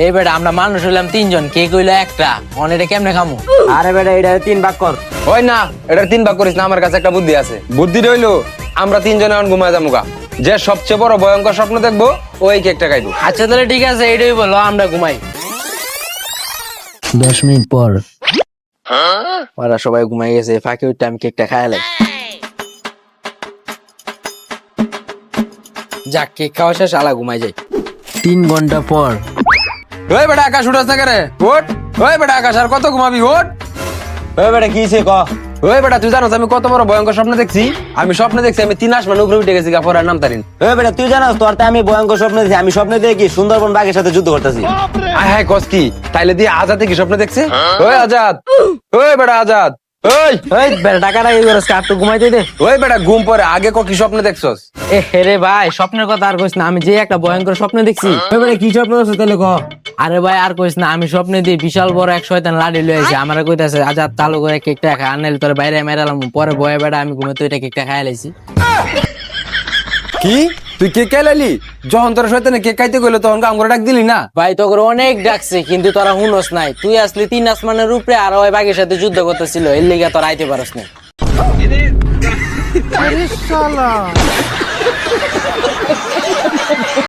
এই বেটা আমরা মানুষ হইলাম 3 জন, কে কইলো একটা, অন এটা কেমনে খামু? আরে বেটা এটা 3 ভাগ কর। ওই না, এটা 3 ভাগ করিস না, আমার কাছে একটা বুদ্ধি আছে। বুদ্ধি রইলো আমরা 3 জনে এখন ঘুমায় যামুগা। যে সবচেয়ে বড় ভয়ঙ্কর স্বপ্ন দেখবো ওই কেকটা খাইবো। আচ্ছা তাহলে ঠিক আছে, এইটাই বলো, আমরা ঘুমাই। 10 মিনিট পর ওরা সবাই ঘুমাই গেছে, ফাঁকে ওই টাইম কেকটা খাইলাম। যাক, কেক খাওয়া শেষ, আলা ঘুমাই যাই। 3 ঘন্টা পর ওই বেটা আকাশ উঠাস না কেরে? ওঠ। ওই বেটা আকাশ, আর কত ঘুমাবি? ওঠ। ওই বেটা কি হইছে ক? ওই বেটা তুই জানোস আমি কত বড় ভয়ঙ্কর স্বপ্ন দেখছি? আমি স্বপ্ন দেখছি আমি 3 আসমান উপরে উঠে গেছি, গাফরার নাম তারিন। ওই বেটা তুই জানাস তোর তে আমি ভয়ঙ্কর স্বপ্ন দেখি, আমি স্বপ্নে দেখি সুন্দরবন বাঘের সাথে যুদ্ধ করতেছি। আয় হায় কস কি? তাইলে দিয়ে আজাদ কি স্বপ্ন দেখছে? ওই আজাদ, ওই বেটা আজাদ, ওই ওই বেটা টাকাটা এই করস, কার তো ঘুমাইতে দে। ওই বেটা ঘুম পরে আগে কি স্বপ্ন দেখছস? এ হেরে ভাই, স্বপ্নের কথা আর কইস না, আমি যে একটা ভয়ঙ্কর স্বপ্ন দেখছি। ওই বেটা কি স্বপ্ন দেখছিস তাহলে ক? আরে ভাই আর কইস না, আমি স্বপ্নে দিয়ে বিশাল বড় এক শয়তান লাঠি লয়ে আইছে, আমারে কইতাছে আজাদ চালু করে কেকটা খা, আনলে তোরে বাইরে মেরালাম। পরে ভয়ে বেটা আমি ঘুমে তো এটা কেকটা খাই লাইছি। কি তুই কেক খাইলালি? যখন তোর শয়তানে কেক খাইতে গেলো তখন আমরা ডাক দিলি না? ভাই তোকে অনেক ডাকছে কিন্তু তোরা হুনস নাই। তুই আসলি 3 আসমানের উপরে, আর ওই বাঘের সাথে যুদ্ধ করতেছিল, এর লিগা তোরা আইতে পারস না।